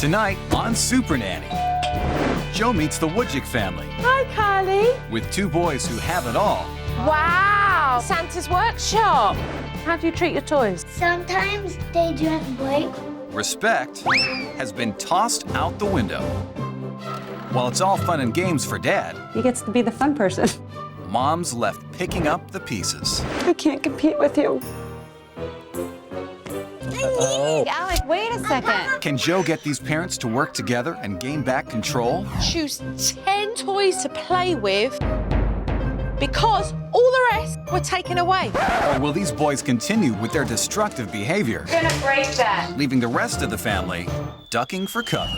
Tonight on Supernanny, Joe meets the Wujcik family. Hi, Carly. With two boys who have it all. Wow, Santa's workshop. How do you treat your toys? Sometimes they just break. Respect has been tossed out the window. While it's all fun and games for Dad, He gets to be the fun person. Mom's left picking up the pieces. I can't compete with you. Alec, wait a second. Can Joe get these parents to work together and gain back control? Choose 10 toys to play with because all the rest were taken away. Or will these boys continue with their destructive behavior, You're gonna break that. leaving the rest of the family ducking for cover?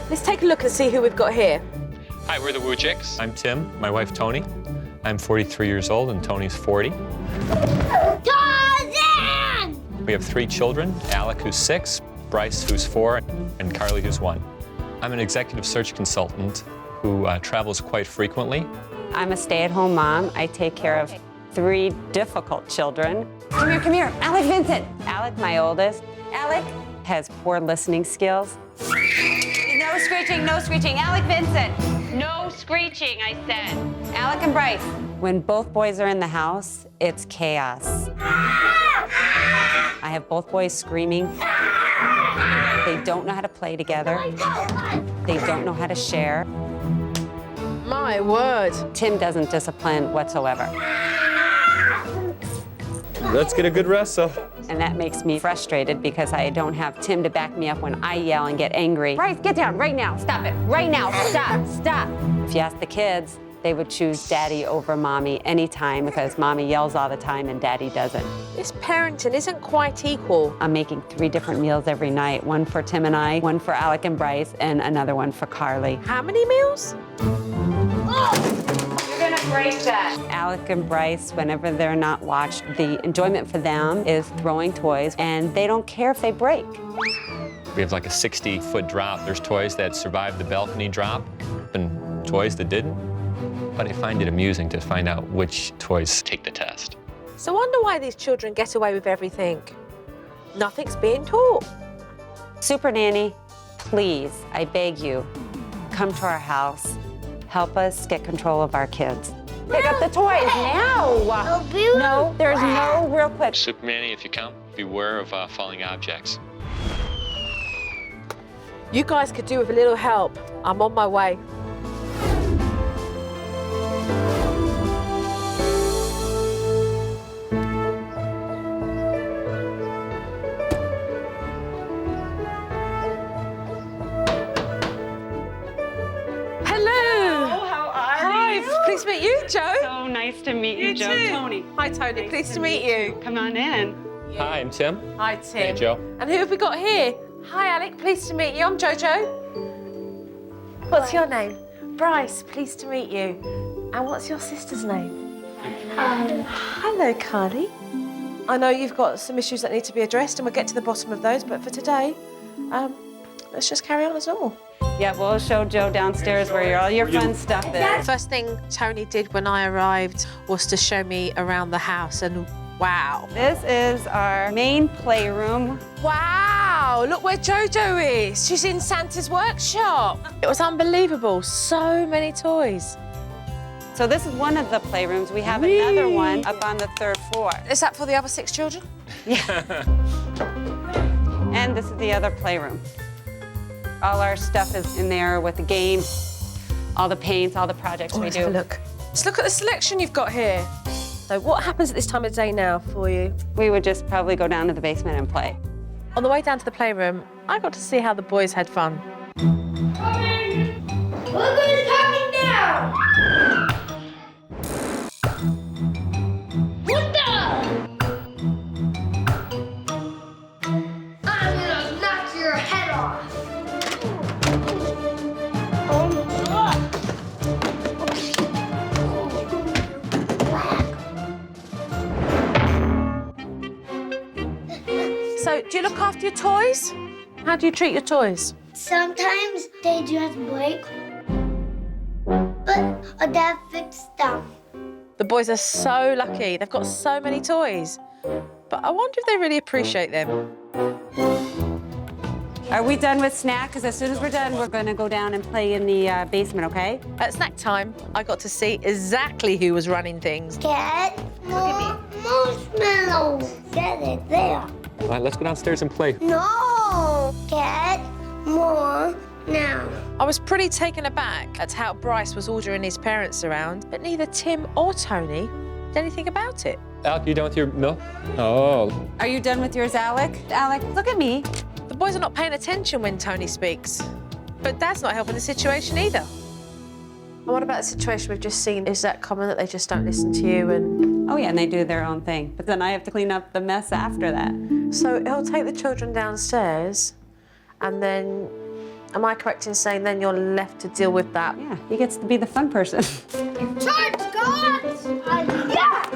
Let's take a look and see who we've got here. Hi, we're the Wujciks. I'm Tim, my wife Toni. I'm 43 years old and Toni's 40. Tarzan! We have 3 children, Alec who's 6, Bryce who's 4, and Carly who's 1. I'm an executive search consultant who travels quite frequently. I'm a stay-at-home mom. I take care of 3 difficult children. Come here, Alec Vincent. Alec, my oldest. Alec has poor listening skills. No screeching, no screeching. Alec Vincent. No screeching, I said. Alec and Bryce. When both boys are in the house, it's chaos. I have both boys screaming. They don't know how to play together. They don't know how to share. My word. Tim doesn't discipline whatsoever. Let's get a good rest, so. And that makes me frustrated because I don't have Tim to back me up when I yell and get angry. Bryce, get down right now. Stop it. Right now. Stop. If you ask the kids, they would choose Daddy over Mommy anytime because Mommy yells all the time and Daddy doesn't. This parenting isn't quite equal. I'm making 3 different meals every night. One for Tim and I, one for Alec and Bryce, and another one for Carly. How many meals? You're gonna break that. Alec and Bryce, whenever they're not watched, the enjoyment for them is throwing toys, and they don't care if they break. We have like a 60-foot drop. There's toys that survived the balcony drop and toys that didn't. But I find it amusing to find out which toys take the test. So I wonder why these children get away with everything. Nothing's being taught. Supernanny, please, I beg you, come to our house. Help us get control of our kids. Pick up the toys now. No, there's no real quick. Supernanny, if you come, beware of falling objects. You guys could do with a little help. I'm on my way. Pleased to meet you, Joe. So nice to meet you, Joe. too. Toni. Hi, Toni. Pleased to meet you. Come on in. Hi, I'm Tim. Hi, Tim. Hey, Joe. And who have we got here? Hi, Alec. Pleased to meet you. I'm Jojo. What's your name? Bryce. Pleased to meet you. And what's your sister's name? Hello, Carly. I know you've got some issues that need to be addressed, and we'll get to the bottom of those. But for today, let's just carry on as normal. Yeah, we'll show Joe downstairs where all your fun stuff is. First thing Toni did when I arrived was to show me around the house, and wow. This is our main playroom. Wow, look where Jojo is. She's in Santa's workshop. It was unbelievable. So many toys. So this is one of the playrooms. We have another one up on the 3rd floor. Is that for the other 6 children? Yeah. And this is the other playroom. All our stuff is in there with the games, all the paints, all the projects we do. Let's have a look. Let's look at the selection you've got here. So what happens at this time of day now for you? We would just probably go down to the basement and play. On the way down to the playroom, I got to see how the boys had fun. Look who's coming now! What the? I'm gonna knock your head off. after your toys? How do you treat your toys? Sometimes they just break, but our dad fixed them. The boys are so lucky. They've got so many toys. But I wonder if they really appreciate them. Are we done with snack? Because as soon as we're done, we're going to go down and play in the basement, okay? At snack time, I got to see exactly who was running things. Get more marshmallows. Get it there. All right, let's go downstairs and play. No, get more now. I was pretty taken aback at how Bryce was ordering his parents around, but neither Tim or Toni did anything about it. Alec, you done with your milk? Oh. Are you done with yours, Alec? Alec, look at me. The boys are not paying attention when Toni speaks, but Dad's not helping the situation either. And what about the situation we've just seen? Is that common that they just don't listen to you and... Oh, yeah, and they do their own thing. But then I have to clean up the mess after that. So he'll take the children downstairs, and then, am I correct in saying then you're left to deal with that? Yeah, he gets to be the fun person. Charge, God! Yeah!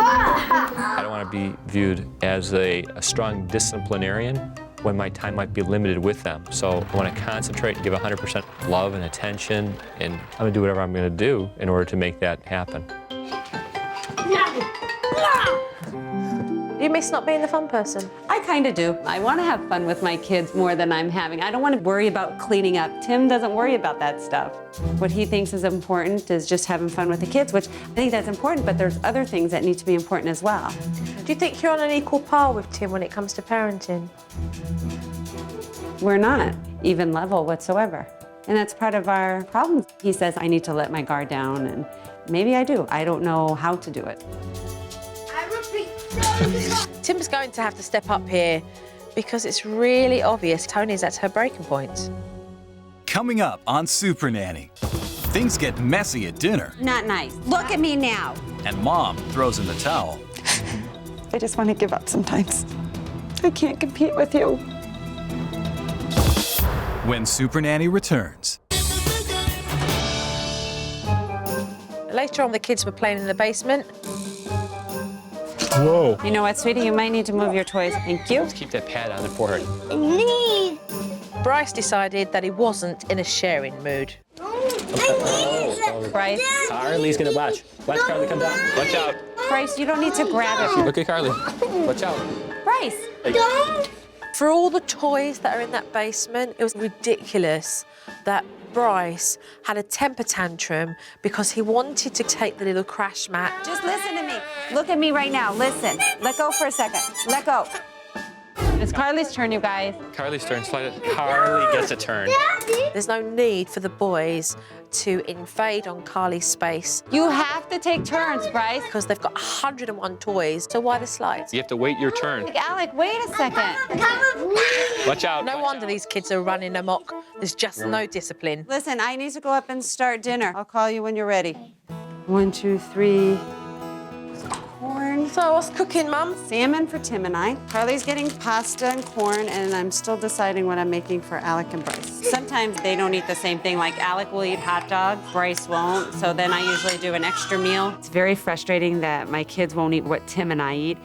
I don't want to be viewed as a strong disciplinarian when my time might be limited with them. So I want to concentrate and give 100% love and attention, and I'm going to do whatever I'm going to do in order to make that happen. You miss not being the fun person? I kind of do. I want to have fun with my kids more than I'm having. I don't want to worry about cleaning up. Tim doesn't worry about that stuff. What he thinks is important is just having fun with the kids, which I think that's important, but there's other things that need to be important as well. Do you think you're on an equal par with Tim when it comes to parenting? We're not even level whatsoever. And that's part of our problem. He says, I need to let my guard down, and maybe I do. I don't know how to do it. Tim's going to have to step up here because it's really obvious Toni's at her breaking point. Coming up on Supernanny, things get messy at dinner, Not nice. Look at me now. and Mom throws in the towel. I just want to give up sometimes. I can't compete with you. When Supernanny returns. Later on, the kids were playing in the basement. Whoa. You know what, sweetie? You might need to move your toys. Thank you. Let's keep that pad on the forehead. Need. Bryce decided that he wasn't in a sharing mood. Bryce, Carly's going to watch. Watch Carly come down. Watch out. Bryce, you don't need to grab it. Look at Carly. Watch out. Bryce. Don't. For all the toys that are in that basement, it was ridiculous that Bryce had a temper tantrum because he wanted to take the little crash mat. Just listen to me. Look at me right now. Listen. Let go for a second. Let go. It's Carly's turn, you guys. Carly's turn. Slide it. Carly gets a turn. There's no need for the boys to invade on Carly's space You have to take turns, Bryce. because they've got 101 toys, so why the slides? You have to wait your turn. Alec, wait a second. Watch out. No watch wonder out. these kids are running amok. There's just no discipline. Listen, I need to go up and start dinner. I'll call you when you're ready. 1, 2, 3. Corn. So what's cooking, Mum? Salmon for Tim and I. Carly's getting pasta and corn, and I'm still deciding what I'm making for Alec and Bryce. Sometimes they don't eat the same thing. Like Alec will eat hot dogs, Bryce won't. So then I usually do an extra meal. It's very frustrating that my kids won't eat what Tim and I eat.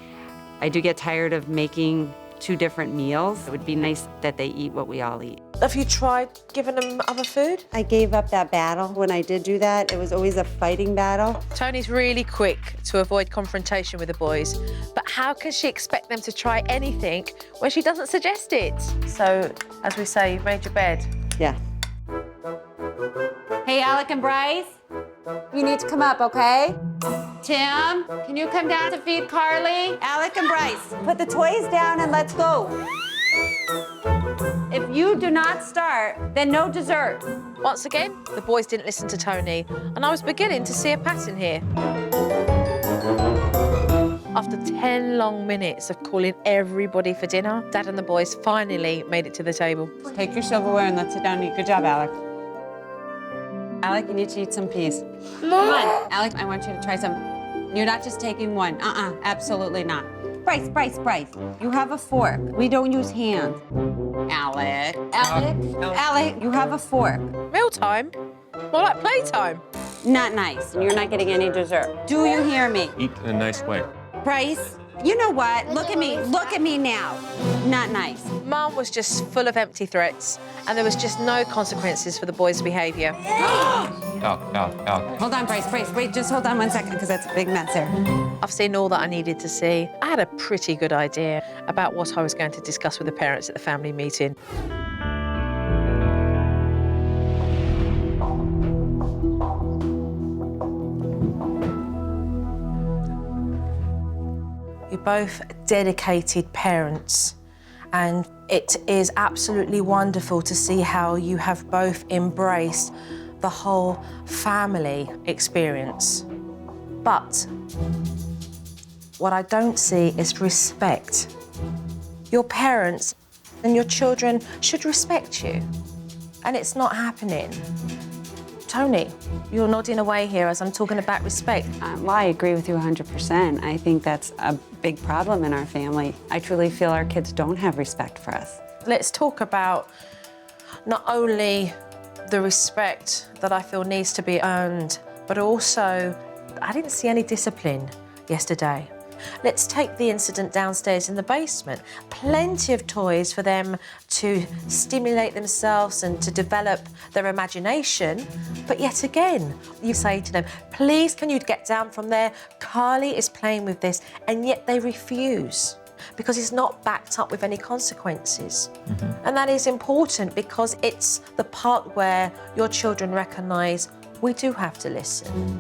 I do get tired of making 2 different meals. It would be nice that they eat what we all eat. Have you tried giving them other food? I gave up that battle. When I did do that, it was always a fighting battle. Toni's really quick to avoid confrontation with the boys, but how can she expect them to try anything when she doesn't suggest it? So, as we say, you've made your bed. Yeah. Hey, Alec and Bryce, you need to come up, okay? Tim, can you come down to feed Carly? Alec and Bryce, put the toys down and let's go. If you do not start, then no dessert. Once again, the boys didn't listen to Toni, and I was beginning to see a pattern here. After 10 long minutes of calling everybody for dinner, Dad and the boys finally made it to the table. Take your silverware and let's sit down and eat. Good job, Alec. Alec, you need to eat some peas. Come on, Alec, I want you to try some. You're not just taking one. Absolutely not. Bryce, Bryce, Bryce, you have a fork. We don't use hands. Alec, Alec, you have a fork. Mealtime? More like playtime. Not nice, and you're not getting any dessert. Do you hear me? Eat in a nice way. Bryce, You know what? Look at me. Look at me now. Not nice. Mum was just full of empty threats, and there was just no consequences for the boy's behaviour. Hold on, Bryce. Wait, just hold on 1 second, because that's a big mess there. I've seen all that I needed to see. I had a pretty good idea about what I was going to discuss with the parents at the family meeting. You're both dedicated parents, and it is absolutely wonderful to see how you have both embraced the whole family experience. But what I don't see is respect. Your parents and your children should respect you, and it's not happening. Toni, you're nodding away here as I'm talking about respect. Well, I agree with you 100%. I think that's a big problem in our family. I truly feel our kids don't have respect for us. Let's talk about not only the respect that I feel needs to be earned, but also I didn't see any discipline yesterday. Let's take the incident downstairs in the basement. Plenty of toys for them to stimulate themselves and to develop their imagination. But yet again, you say to them, please, can you get down from there? Carly is playing with this, and yet they refuse because it's not backed up with any consequences. And that is important because it's the part where your children recognise we do have to listen.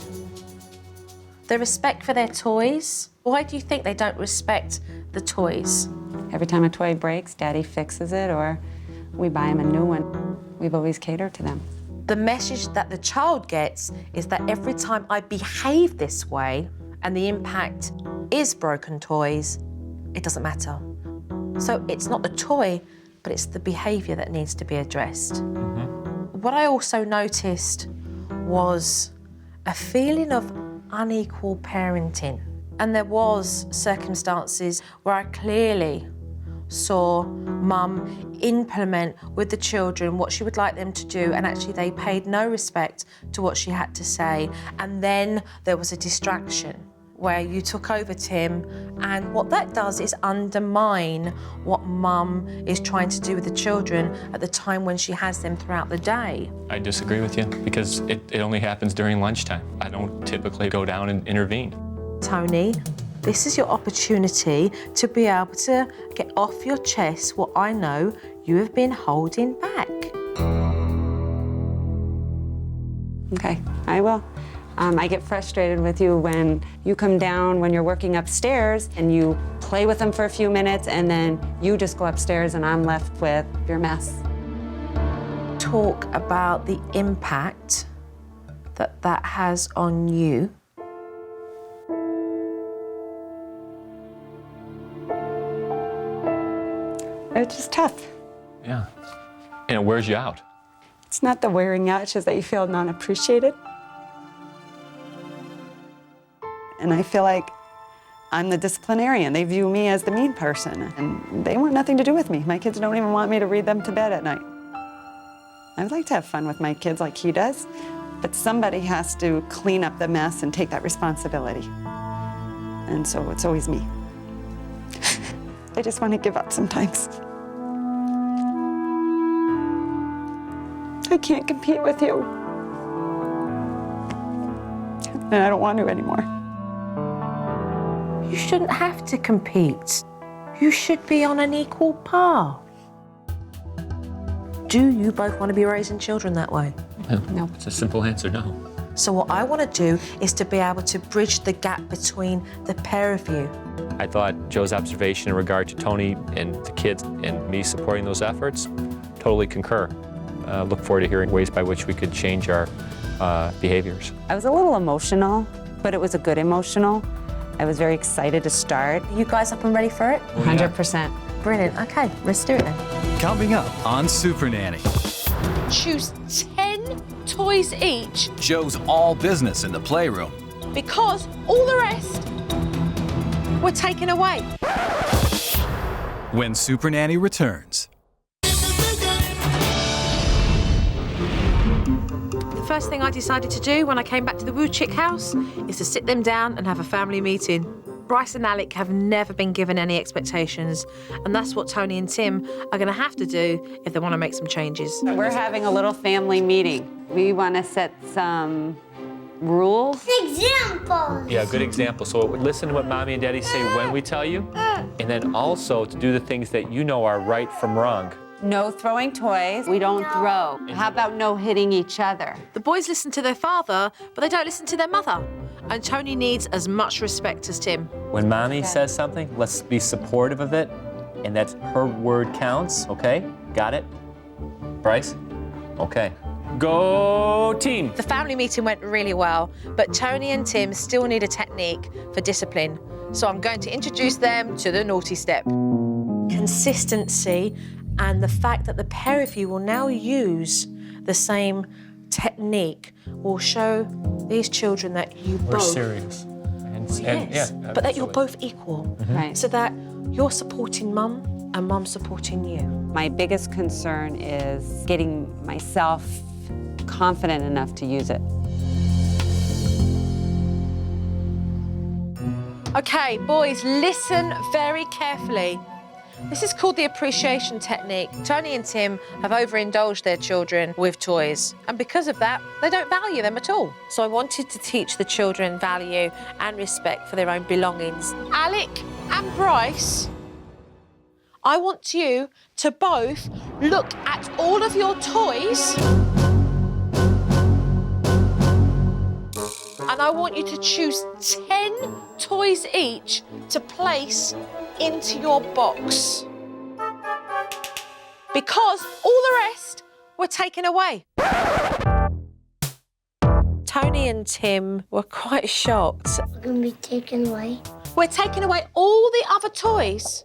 The respect for their toys. Why do you think they don't respect the toys? Every time a toy breaks, Daddy fixes it, or we buy him a new one. We've always catered to them. The message that the child gets is that every time I behave this way and the impact is broken toys, it doesn't matter. So it's not the toy, but it's the behaviour that needs to be addressed. What I also noticed was a feeling of unequal parenting. And there was circumstances where I clearly saw Mum implement with the children what she would like them to do, and actually they paid no respect to what she had to say. And then there was a distraction where you took over, Tim, and what that does is undermine what Mum is trying to do with the children at the time when she has them throughout the day. I disagree with you because it only happens during lunchtime. I don't typically go down and intervene. Toni, this is your opportunity to be able to get off your chest what I know you have been holding back. Okay, I will. I get frustrated with you when you come down when you're working upstairs and you play with them for a few minutes and then you just go upstairs and I'm left with your mess. Talk about the impact that has on you. It's just tough. Yeah. And it wears you out. It's not the wearing out, it's just that you feel non-appreciated. And I feel like I'm the disciplinarian. They view me as the mean person, and they want nothing to do with me. My kids don't even want me to read them to bed at night. I would like to have fun with my kids like he does, but somebody has to clean up the mess and take that responsibility. And so it's always me. I just want to give up sometimes. I can't compete with you. And I don't want to anymore. You shouldn't have to compete. You should be on an equal par. Do you both want to be raising children that way? No. It's a simple answer, no. So what I want to do is to be able to bridge the gap between the pair of you. I thought Joe's observation in regard to Toni and the kids and me supporting those efforts, totally concur. Look forward to hearing ways by which we could change our behaviors. I was a little emotional, but it was a good emotional. I was very excited to start. You guys up and ready for it? 100%. Brilliant. Okay, let's do it then. Coming up on Supernanny, Choose 10 toys each Joe's all business in the playroom. because all the rest were taken away. When Supernanny returns. The first thing I decided to do when I came back to the Wujcik house is to sit them down and have a family meeting. Bryce and Alec have never been given any expectations, and that's what Toni and Tim are going to have to do if they want to make some changes. We're having a little family meeting. We want to set some rules. Example. Yeah, good example. So listen to what Mommy and Daddy say when we tell you, and then also to do the things that you know are right from wrong. No throwing toys. We don't throw. How about no hitting each other? The boys listen to their father, but they don't listen to their mother. And Toni needs as much respect as Tim. When Mommy says something, let's be supportive of it, and that's her word counts, okay? Got it? Bryce? Okay. Go team! The family meeting went really well, but Toni and Tim still need a technique for discipline. So I'm going to introduce them to the naughty step. Consistency and the fact that the pair of you will now use the same technique will show these children that you We're both... serious. And Yes, but that you're both equal. Right. So that you're supporting Mum and Mum's supporting you. My biggest concern is getting myself confident enough to use it. Okay, boys, listen very carefully. This is called the appreciation technique. Toni and Tim have overindulged their children with toys, and because of that, they don't value them at all. So I wanted to teach the children value and respect for their own belongings. Alec and Bryce, I want you to both look at all of your toys, and I want you to choose 10 toys each to place into your box. Because all the rest were taken away. Toni and Tim were quite shocked. We're gonna be taken away. We're taking away all the other toys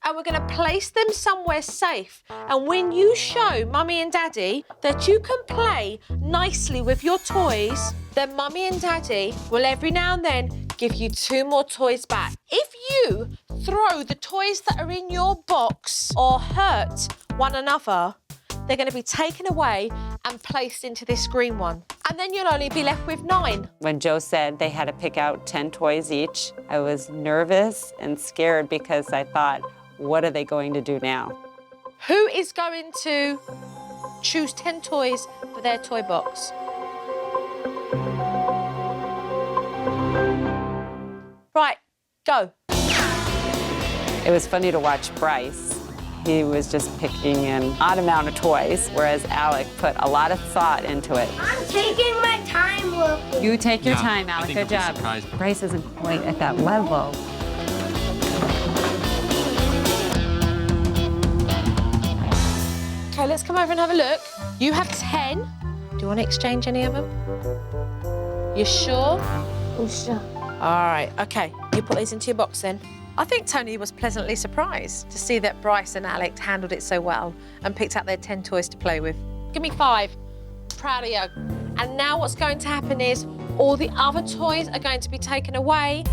and we're going to place them somewhere safe. And when you show Mummy and Daddy that you can play nicely with your toys, then Mummy and Daddy will every now and then give you 2 more toys back. If you throw the toys that are in your box or hurt one another, they're going to be taken away and placed into this green one. And then you'll only be left with 9. When Joe said they had to pick out 10 toys each, I was nervous and scared because I thought, what are they going to do now? Who is going to choose 10 toys for their toy box? Right, go. It was funny to watch Bryce. He was just picking an odd amount of toys, whereas Alec put a lot of thought into it. I'm taking my time, look. You take your time, Alec. Good job. Bryce isn't quite at that level. Okay, let's come over and have a look. You have 10. Do you want to exchange any of them? You sure? I'm sure. All right, okay. You put these into your box then. I think Toni was pleasantly surprised to see that Bryce and Alec handled it so well and picked out their 10 toys to play with. Give me 5. Proud of you. And now what's going to happen is all the other toys are going to be taken away.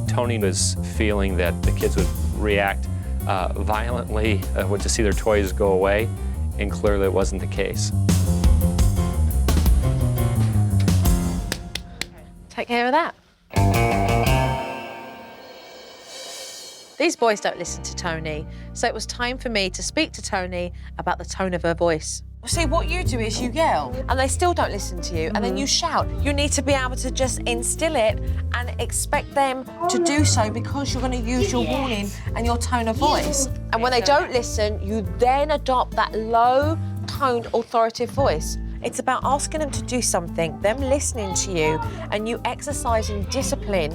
Toni was feeling that the kids would react violently to see their toys go away, and clearly it wasn't the case. Take care of that. These boys don't listen to Toni, so it was time for me to speak to Toni about the tone of her voice. See, what you do is you yell, and they still don't listen to you, and then you shout. You need to be able to just instill it and expect them to do so because you're going to use your warning and your tone of voice. And when they don't listen, you then adopt that low-toned, authoritative voice. It's about asking them to do something, them listening to you, and you exercising discipline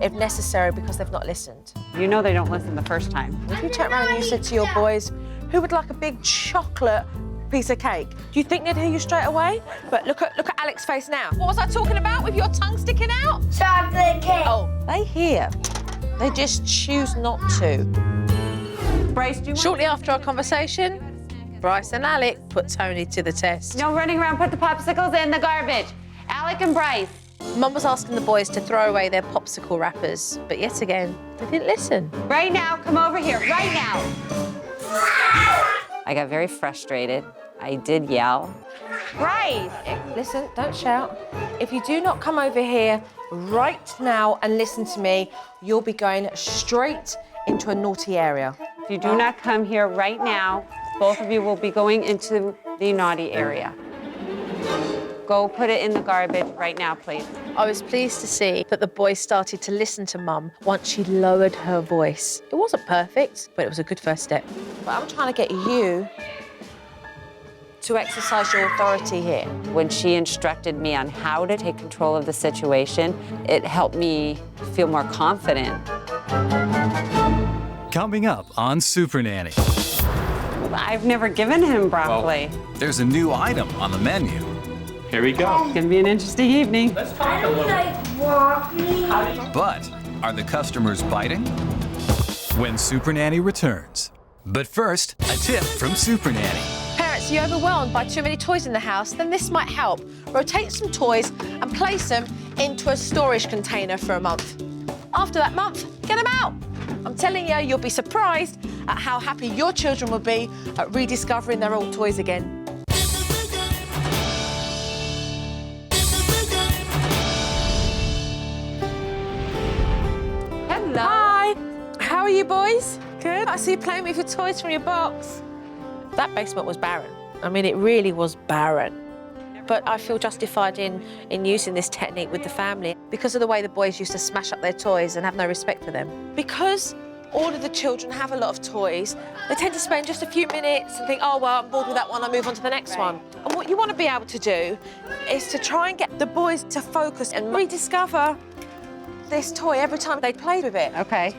if necessary because they've not listened. You know they don't listen the first time. If you turn around and you said to your boys, who would like a big chocolate piece of cake? Do you think they'd hear you straight away? But look at Alec's face now. What was I talking about with your tongue sticking out? Chocolate cake. Oh, they hear. They just choose not to. Bryce, do you want Shortly after our conversation, Bryce and Alec put Toni to the test. No running around, put the popsicles in the garbage. Alec and Bryce. Mum was asking the boys to throw away their popsicle wrappers, but yet again, they didn't listen. Right now, come over here, right now. I got very frustrated. I did yell. Bryce, listen, don't shout. If you do not come over here right now and listen to me, you'll be going straight into a naughty area. If you do not come here right now, both of you will be going into the naughty area. Go put it in the garbage right now, please. I was pleased to see that the boys started to listen to Mum once she lowered her voice. It wasn't perfect, but it was a good first step. But I'm trying to get you to exercise your authority here. When she instructed me on how to take control of the situation, it helped me feel more confident. Coming up on Supernanny, I've never given him broccoli. there's a new item on the menu. Here we go. It's gonna be an interesting evening. I don't like broccoli. But are the customers biting? When Supernanny returns. But first, a tip from Supernanny. Parents, are you overwhelmed by too many toys in the house? Then this might help. Rotate some toys and place them into a storage container for a month. After that month, get them out. I'm telling you, you'll be surprised at how happy your children will be at rediscovering their old toys again. Hello. Hi, how are you boys? Good. I see you playing with your toys from your box. That basement was barren. I mean, it really was barren. But I feel justified in using this technique with the family because of the way the boys used to smash up their toys and have no respect for them. Because all of the children have a lot of toys, they tend to spend just a few minutes and think, oh, well, I'm bored with that one, I'll move on to the next one. And what you want to be able to do is to try and get the boys to focus and rediscover this toy every time they played with it. Okay.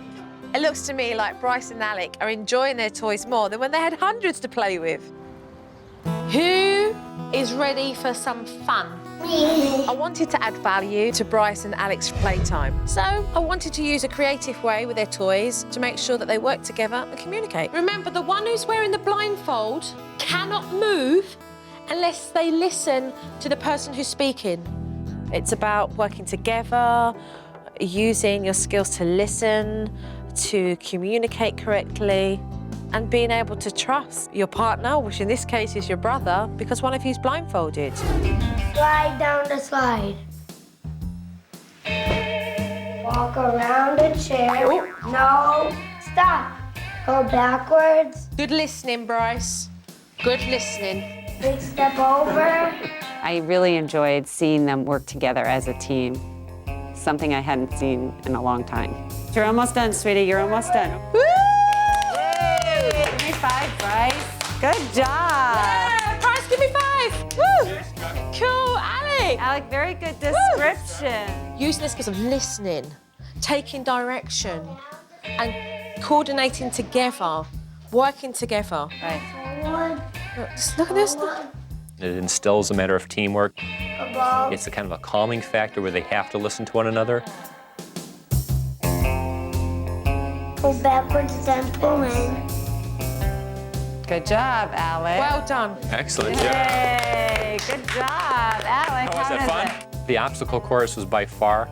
It looks to me like Bryce and Alec are enjoying their toys more than when they had hundreds to play with. Who is ready for some fun? Me. I wanted to add value to Bryce and Alec's playtime. So I wanted to use a creative way with their toys to make sure that they work together and communicate. Remember, the one who's wearing the blindfold cannot move unless they listen to the person who's speaking. It's about working together, using your skills to listen, to communicate correctly, and being able to trust your partner, which in this case is your brother, because one of you's blindfolded. Slide down the slide. Walk around the chair. No, stop. Go backwards. Good listening, Bryce. Good listening. Big step over. I really enjoyed seeing them work together as a team. Something I hadn't seen in a long time. You're almost done, sweetie. You're almost done. Woo! Give me 5, Bryce. Good job. Yeah, Bryce, give me 5. Woo! Cool, Alec. Alec, very good description. Using the skills of listening, taking direction, and coordinating together, working together. Right. Just look at this. It instills a matter of teamwork. Above. It's a kind of a calming factor where they have to listen to one another. Go backwards, then pull in. Good job, Alec. Well done. Excellent job. Yay, good job, Alec. How was that fun? The obstacle course was by far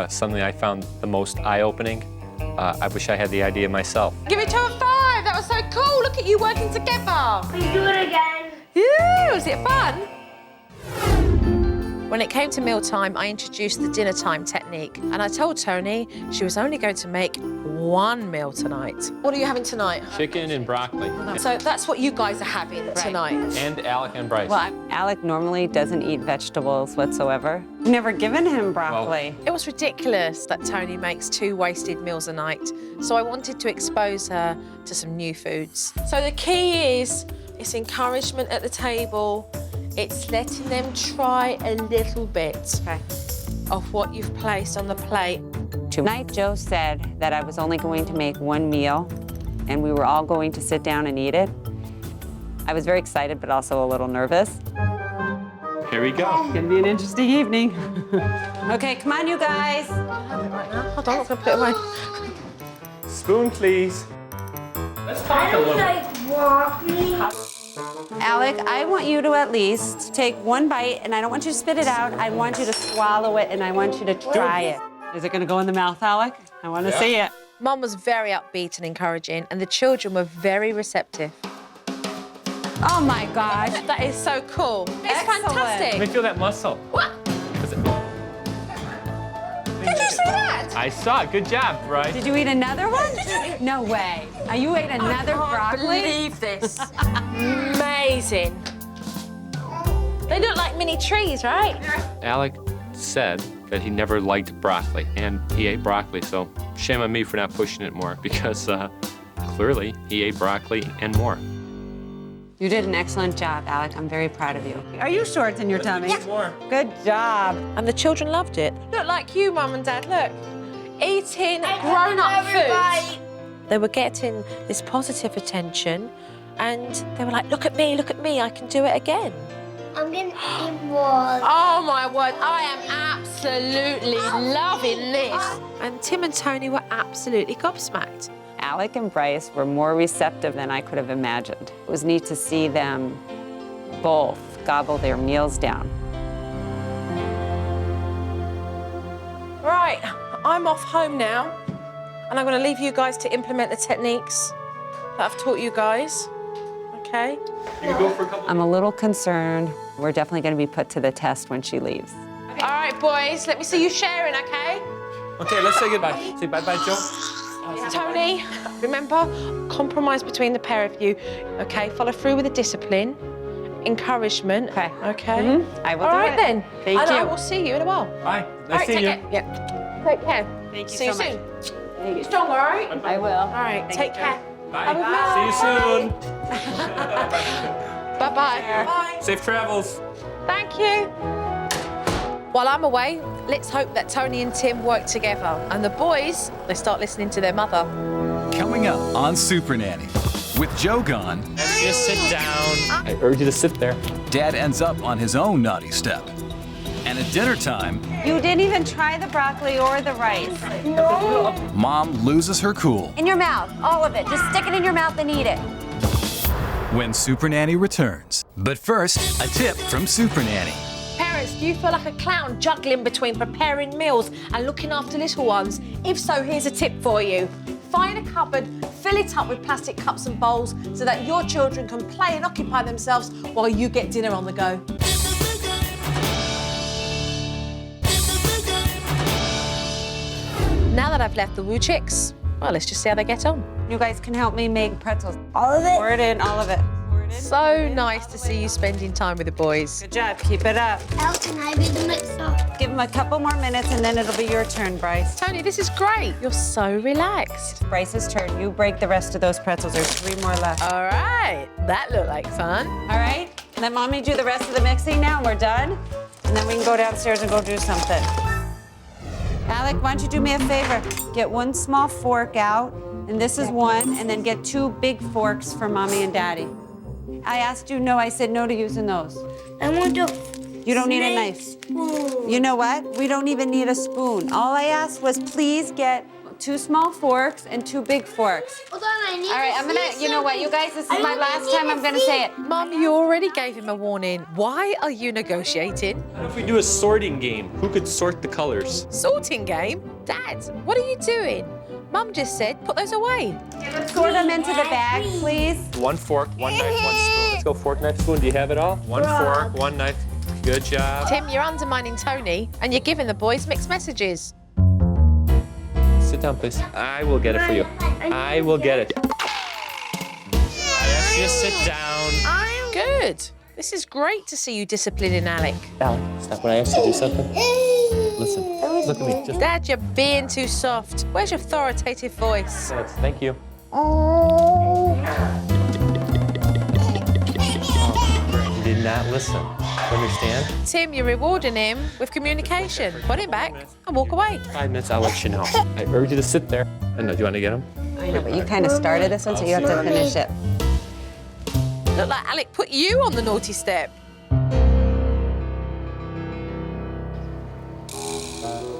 something I found the most eye-opening. I wish I had the idea myself. Give it to a 5. That was so cool. Look at you working together. Please do it again. Yeah, was it fun? When it came to mealtime, I introduced the dinner time technique, and I told Toni she was only going to make one meal tonight. What are you having tonight? Chicken and broccoli. So that's what you guys are having tonight. And Alec and Bryce. Well, Alec normally doesn't eat vegetables whatsoever. I've never given him broccoli. It was ridiculous that Toni makes 2 wasted meals a night, so I wanted to expose her to some new foods. So the key is, it's encouragement at the table. It's letting them try a little bit of what you've placed on the plate. Tonight, Joe said that I was only going to make one meal, and we were all going to sit down and eat it. I was very excited, but also a little nervous. Here we go. It's gonna be an interesting evening. Okay, come on, you guys. Hold on, I'm gonna put it away. Spoon, please. I don't like broccoli. Alec, I want you to at least take one bite, and I don't want you to spit it out. I want you to swallow it, and I want you to try it. Is it gonna go in the mouth, Alec? I wanna see it. Mum was very upbeat and encouraging, and the children were very receptive. Oh my gosh. That is so cool. It's Excellent. fantastic. Let me feel that muscle. What? Did you see that? I saw it. Good job, Bryce. Did you eat another one? No way. You ate another broccoli? I can't believe this. Amazing. They look like mini trees, right? Alec said that he never liked broccoli, and he ate broccoli, so shame on me for not pushing it more, because clearly he ate broccoli and more. You did an excellent job, Alec. I'm very proud of you. Are you short in your tummy? More. Good job. And the children loved it. Look like you, Mum and Dad, look. Eating grown-up food. They were getting this positive attention, and they were like, look at me, I can do it again. I'm gonna eat more. Oh my word, I am absolutely loving this. And Tim and Toni were absolutely gobsmacked. Alec and Bryce were more receptive than I could have imagined. It was neat to see them both gobble their meals down. Right, I'm off home now, and I'm going to leave you guys to implement the techniques that I've taught you guys, okay? You can go for a couple. I'm a little concerned. We're definitely going to be put to the test when she leaves. All right, boys, let me see you sharing, okay? Okay, let's say goodbye. Say bye-bye, Joe. Toni, remember, compromise between the pair of you, okay? Follow through with the discipline, encouragement, Okay. okay? I will All do right, it. then. Thank And I you. will see you in a while. Bye. All Nice right, seeing take you. care. Yeah. Take care. Thank you See you so much. soon. Thank you. Strong, all right? I will. All right, take care. Bye. Have a good See you night. soon. Bye-bye. Bye. Safe travels. Thank you. While I'm away, let's hope that Toni and Tim work together. And the boys, they start listening to their mother. Coming up on Supernanny. With Joe gone, Just sit down. I urge you to sit there. Dad ends up on his own naughty step. And at dinner time, You didn't even try the broccoli or the rice. Mom loses her cool In your mouth, all of it. Just stick it in your mouth and eat it. when Supernanny returns. But first, a tip from Supernanny. Parents, do you feel like a clown juggling between preparing meals and looking after little ones? If so, here's a tip for you. Find a cupboard, fill it up with plastic cups and bowls so that your children can play and occupy themselves while you get dinner on the go. Now that I've left the Wujciks, well, let's just see how they get on. You guys can help me make pretzels. All of it? Pour it in, all of it. So nice to see you spending time with the boys. Good job, keep it up. How can I be the mixer? Give them a couple more minutes and then it'll be your turn, Bryce. Toni, this is great. You're so relaxed. Bryce's turn. You break the rest of those pretzels. There's 3 more left. All right, that looked like fun. All right, let Mommy do the rest of the mixing now and we're done. And then we can go downstairs and go do something. Alec, why don't you do me a favor? Get 1 small fork out, and this is 1, and then get 2 big forks for Mommy and Daddy. I asked you no, I said no to using those. I want to. You don't need a knife. Spoon. You know what? We don't even need a spoon. All I asked was please get 2 small forks and 2 big forks. Hold on, I need All right, to I'm gonna, see you know what, you guys, this is my last time I'm gonna say it. Mum, you already gave him a warning. Why are you negotiating? What if we do a sorting game? Who could sort the colors? Sorting game? Dad, what are you doing? Mum just said put those away. Sort them into the bag, please. 1 fork, 1 knife, 1 spoon. Let's go fork, knife, spoon. Do you have it all? 1 fork, 1 knife. Good job. Tim, you're undermining Toni and you're giving the boys mixed messages. Sit down, please. I will get it for you. I will get it. I asked you to sit down. Good. This is great to see you disciplining Alec. Alec, stop. When I asked you to do something, listen. Look at me. Just Dad, you're being too soft. Where's your authoritative voice? minutes. Thank you. You did not listen. Understand? Tim, you're rewarding him with communication. Put it back and walk away. 5 minutes, I'll let you know. I urge you to sit there. I know. Do you want to get him? I know, but you kind of started this one, so you have to finish it. Look like Alec put you on the naughty step.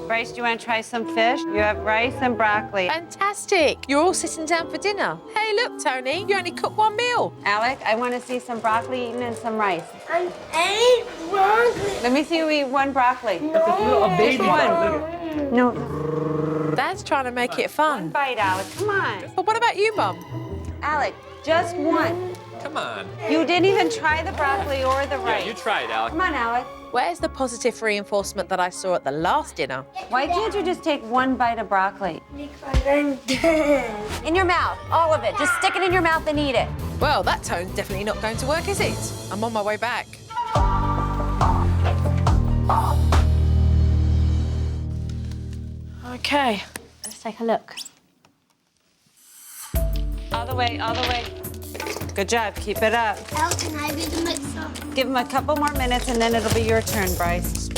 Bryce, do you want to try some fish? You have rice and broccoli. Fantastic. You're all sitting down for dinner. Hey, look, Toni, you only cooked 1 meal. Alec, I want to see some broccoli eaten and some rice. I ate broccoli. Let me see you eat 1 broccoli. No. Just 1. No. Dad's trying to make it fun. Bite, Alec, come on. But what about you, Mum? Alec, just one. Come on. You didn't even try the broccoli or the rice. Yeah, you tried, Alec. Come on, Alec. Where's the positive reinforcement that I saw at the last dinner? Why can't you just take one bite of broccoli? Because I'm dead. In your mouth, all of it. Just stick it in your mouth and eat it. Well, that tone's definitely not going to work, is it? I'm on my way back. Okay, let's take a look. All the way, all the way. Good job, keep it up. How can I be the mixer? Give him a couple more minutes and then it'll be your turn, Bryce.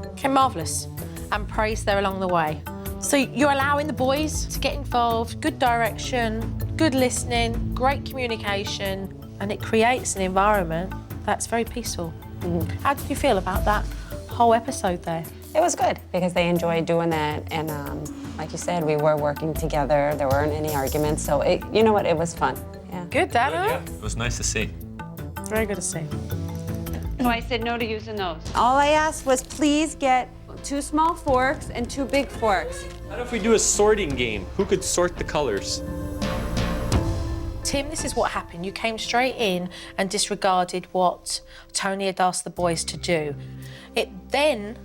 Okay, marvellous. And praise there along the way. So you're allowing the boys to get involved, good direction, good listening, great communication, and it creates an environment that's very peaceful. How did you feel about that whole episode there? It was good because they enjoyed doing that, and like you said, we were working together. There weren't any arguments, so you know what? It was fun. Yeah. Good, Dad, huh? Yeah, it was nice to see. Very good to see. So I said no to using those. All I asked was please get 2 small forks and 2 big forks. How about if we do a sorting game? Who could sort the colors? Tim, this is what happened. You came straight in and disregarded what Toni had asked the boys to do. It then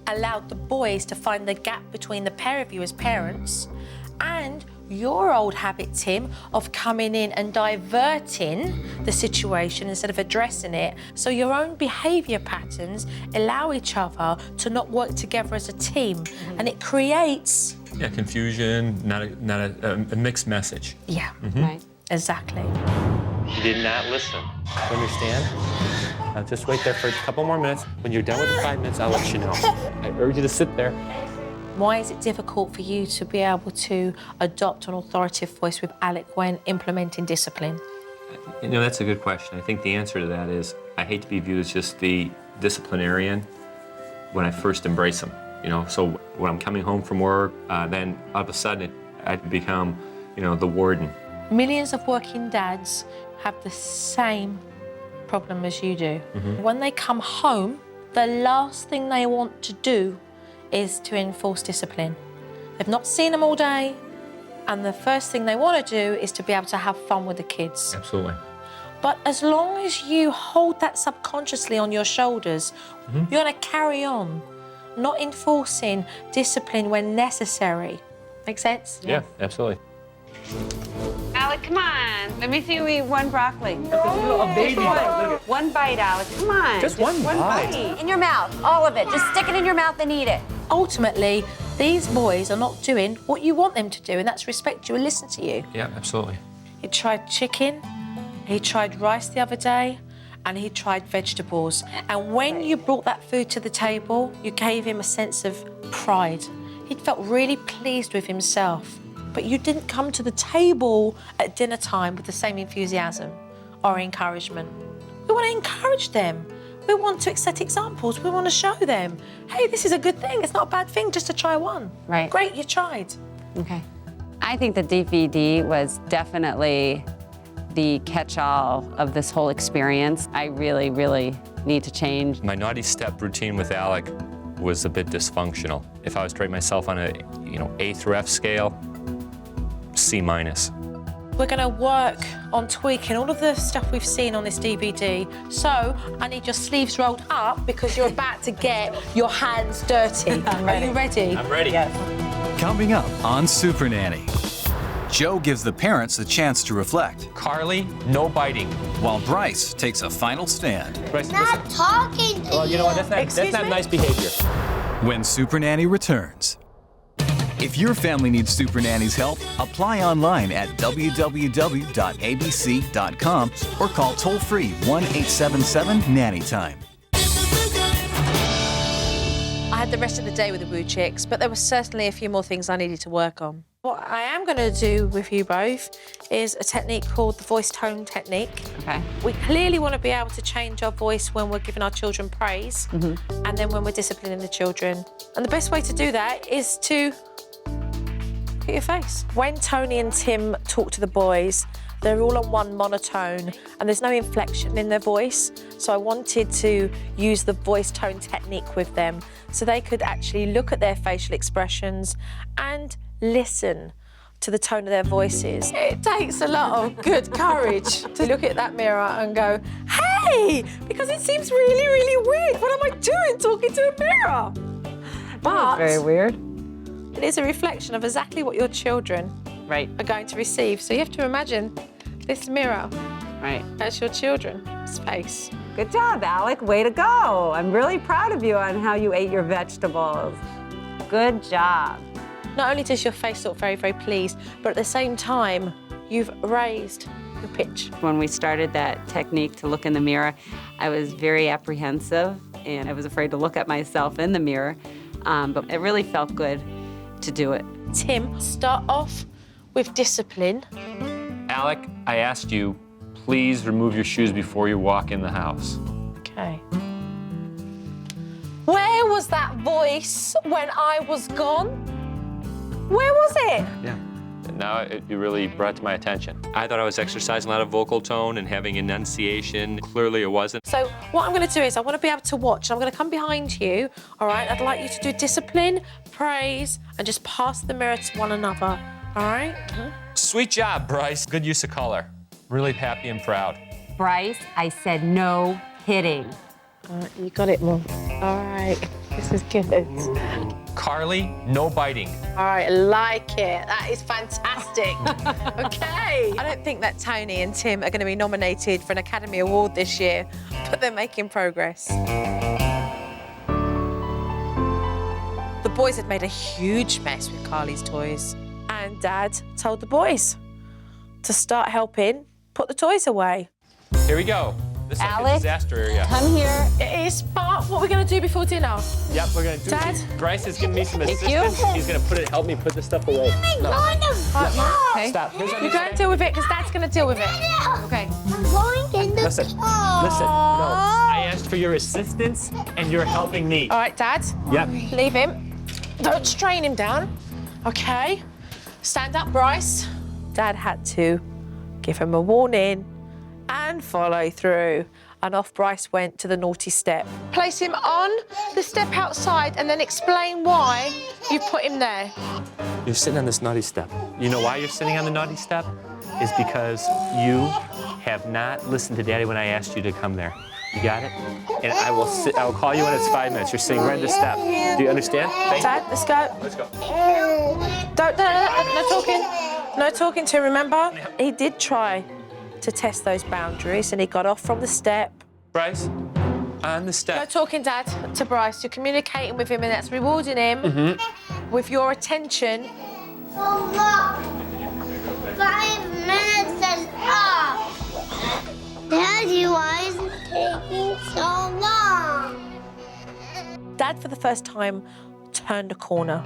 allowed the boys to find the gap between the pair of you as parents and your old habit, Tim, of coming in and diverting the situation instead of addressing it. So your own behaviour patterns allow each other to not work together as a team, and it creates... Yeah, confusion, not a mixed message. Yeah, Right. exactly. You did not listen. You understand? Now just wait there for a couple more minutes. When you're done with the 5 minutes, I'll let you know. I urge you to sit there. Why is it difficult for you to be able to adopt an authoritative voice with Alec when implementing discipline? You know, that's a good question. I think the answer to that is I hate to be viewed as just the disciplinarian when I first embrace them. You know, so when I'm coming home from work, then all of a sudden I become, you know, the warden. Millions of working dads have the same problem as you do. When they come home, the last thing they want to do is to enforce discipline. They've not seen them all day, and the first thing they want to do is to be able to have fun with the kids. Absolutely. But as long as you hold that subconsciously on your shoulders, you're going to carry on, not enforcing discipline when necessary. Make sense? Yeah, absolutely. Alec, come on. Let me see you eat 1 broccoli. A baby. One bite, Alec. Come on. Just one bite. In your mouth, all of it. Just stick it in your mouth and eat it. Ultimately, these boys are not doing what you want them to do, and that's respect you and listen to you. Yeah, absolutely. He tried chicken, he tried rice the other day, and he tried vegetables. And when you brought that food to the table, you gave him a sense of pride. He felt really pleased with himself. But you didn't come to the table at dinner time with the same enthusiasm or encouragement. We want to encourage them. We want to set examples. We want to show them, hey, this is a good thing. It's not a bad thing just to try one. Right. Great, you tried. Okay. I think the DVD was definitely the catch-all of this whole experience. I really, really need to change. My naughty step routine with Alec was a bit dysfunctional. If I was to rate myself on a, A through F scale, C-. We're going to work on tweaking all of the stuff we've seen on this DVD. So I need your sleeves rolled up because you're about to get your hands dirty. Are you ready? I'm ready. Yes. Coming up on Supernanny, Joe gives the parents a chance to reflect, Carly, no biting. while Bryce takes a final stand. Bryce, Not listen. talking to Well, you know what? That's Excuse not me? nice behavior. When Supernanny returns. If your family needs Supernanny's help, apply online at www.abc.com or call toll-free 1-877-NANNYTIME. I had the rest of the day with the Wujciks, but there were certainly a few more things I needed to work on. What I am going to do with you both is a technique called the voice tone technique. Okay. We clearly want to be able to change our voice when we're giving our children praise and then when we're disciplining the children. And the best way to do that is to look at your face. When Toni and Tim talk to the boys, they're all on one monotone and there's no inflection in their voice. So I wanted to use the voice tone technique with them so they could actually look at their facial expressions and listen to the tone of their voices. It takes a lot of good courage to look at that mirror and go, hey, because it seems really, really weird. What am I doing talking to a mirror? But Very weird. it is a reflection of exactly what your children Right, are going to receive. So you have to imagine this mirror right. as your children's face. Good job, Alec. Way to go. I'm really proud of you on how you ate your vegetables. Good job. Not only does your face look very, very pleased, but at the same time, you've raised the pitch. When we started that technique to look in the mirror, I was very apprehensive and I was afraid to look at myself in the mirror, but it really felt good to do it. Tim, start off with discipline. Alec, I asked you, please remove your shoes before you walk in the house. Okay. Where was that voice when I was gone? Where was it? Yeah. Now it really brought it to my attention. I thought I was exercising a lot of vocal tone and having enunciation. Clearly it wasn't. So what I'm going to do is I want to be able to watch. I'm going to come behind you, all right? I'd like you to do discipline, praise, and just pass the mirror to one another, all right? Sweet job, Bryce. Good use of color. Really happy and proud. Bryce, I said no hitting. You got it, Mum. All right, this is good. Carly, no biting. All right, like it. That is fantastic. Okay. I don't think that Toni and Tim are going to be nominated for an Academy Award this year, but they're making progress. The boys had made a huge mess with Carly's toys, and Dad told the boys to start helping put the toys away. Here we go. This is like a Alec, disaster area. come here. It is, but what we're going to do before dinner? Yep, we're gonna do Dad? it. Bryce is giving me some you. assistance. He's gonna help me put this stuff away. No. Okay. Stop. Here's what You go and deal with it, because Dad's going to deal with it. Okay. I'm going in the Listen, no. I asked for your assistance, and you're helping me. All right, Dad. Yep. Leave him. Don't strain him down. Okay. Stand up, Bryce. Dad had to give him a warning and follow through. And off Bryce went to the naughty step. Place him on the step outside and then explain why you put him there. You're sitting on this naughty step. You know why you're sitting on the naughty step? Is because you have not listened to Daddy when I asked you to come there. You got it? And I will call you when it's 5 minutes. You're sitting right at the step. Do you understand? Dad, let's go. Let's go. No talking. No talking to him, remember? He did try to test those boundaries and he got off from the step. Bryce, on the No step. talking, Dad, to Bryce. You're communicating with him and that's rewarding him with your attention. So long. 5 minutes is up. Daddy, why is it taking so long? Dad, for the first time, turned a corner.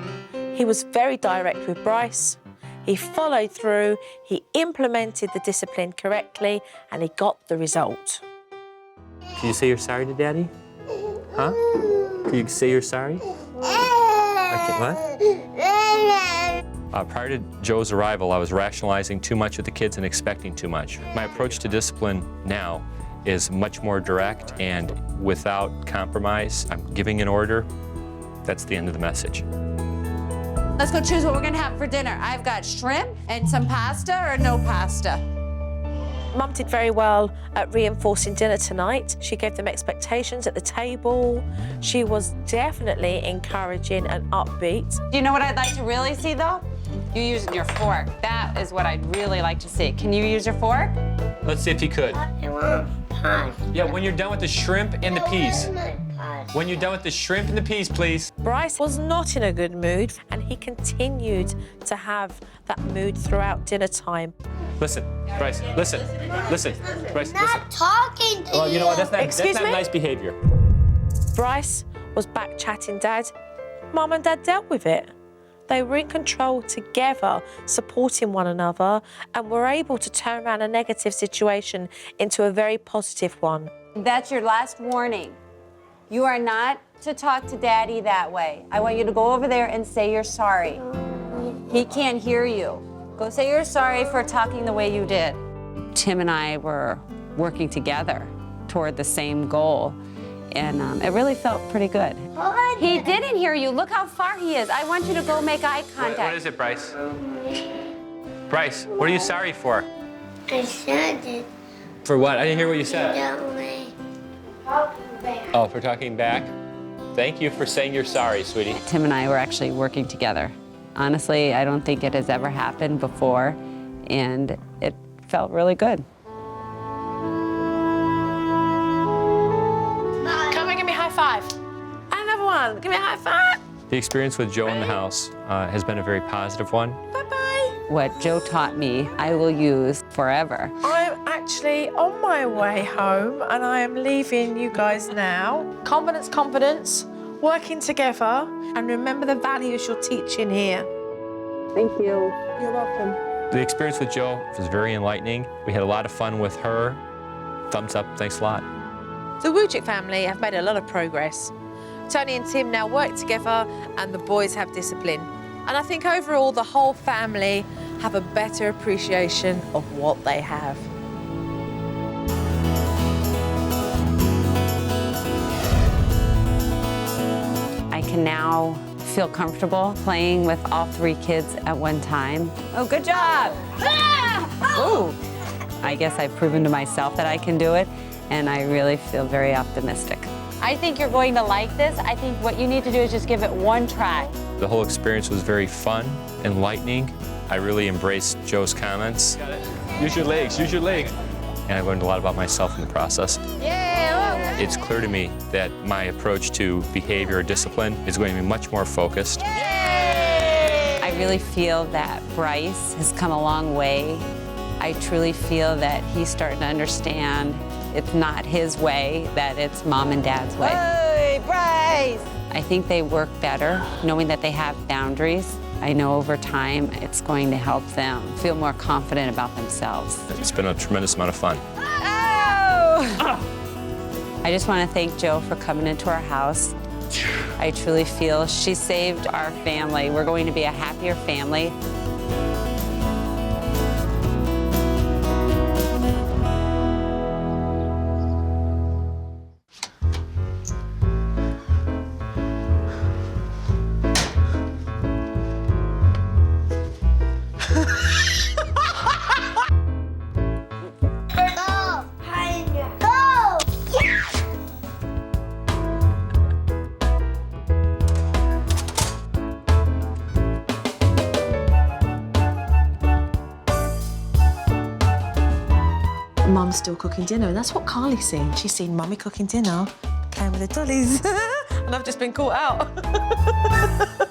He was very direct with Bryce. He followed through, he implemented the discipline correctly, and he got the result. Can you say you're sorry to Daddy? Huh? Can you say you're sorry? What? Prior to Joe's arrival, I was rationalizing too much with the kids and expecting too much. My approach to discipline now is much more direct and without compromise. I'm giving an order. That's the end of the message. Let's go choose what we're gonna have for dinner. I've got shrimp and some pasta or no pasta. Mum did very well at reinforcing dinner tonight. She gave them expectations at the table. She was definitely encouraging and upbeat. Do you know what I'd like to really see, though? You using your fork. That is what I'd really like to see. Can you use your fork? Let's see if you could. I want pasta. Yeah, when you're done with the shrimp and the peas. When you're done with the shrimp and the peas, please. Bryce was not in a good mood, and he continued to have that mood throughout dinner time. Listen, Bryce, listen, Bryce, listen. Not talking to Well, you know what, that's Excuse not me? nice behavior. Bryce was back chatting Dad. Mum and Dad dealt with it. They were in control together, supporting one another, and were able to turn around a negative situation into a very positive one. That's your last warning. You are not to talk to Daddy that way. I want you to go over there and say you're sorry. He can't hear you. Go say you're sorry for talking the way you did. Tim and I were working together toward the same goal, and it really felt pretty good. He didn't hear you. Look how far he is. I want you to go make eye contact. What is it, Bryce? Bryce, what are you sorry for? I said it. For what? I didn't hear what you said. Don't worry. Oh, for talking back? Thank you for saying you're sorry, sweetie. Tim and I were actually working together. Honestly, I don't think it has ever happened before, and it felt really good. Come and give me a high five. And another one. Give me a high five. The experience with Joe in the house has been a very positive one. Bye-bye. What Joe taught me, I will use forever. I'm actually on my way home and I am leaving you guys now. Confidence, confidence, working together, and remember the values you're teaching here. Thank you. You're welcome. The experience with Joe was very enlightening. We had a lot of fun with her. Thumbs up, thanks a lot. The Wujcik family have made a lot of progress. Toni and Tim now work together and the boys have discipline. And I think overall the whole family have a better appreciation of what they have. I can now feel comfortable playing with all 3 kids at one time. Oh, good job! Ooh. I guess I've proven to myself that I can do it, and I really feel very optimistic. I think you're going to like this. I think what you need to do is just give it one try. The whole experience was very fun, enlightening. I really embraced Joe's comments. Use your legs, use your legs. And I learned a lot about myself in the process. Yeah! It's clear to me that my approach to behavior or discipline is going to be much more focused. I really feel that Bryce has come a long way. I truly feel that he's starting to understand it's not his way, that it's Mom and Dad's way. Hey, Bryce! I think they work better knowing that they have boundaries. I know over time it's going to help them feel more confident about themselves. It's been a tremendous amount of fun. Oh! I just want to thank Joe for coming into our house. I truly feel she saved our family. We're going to be a happier family. Mum's still cooking dinner, and that's what Carly's seen. She's seen Mummy cooking dinner, playing with the dollies, and I've just been caught out.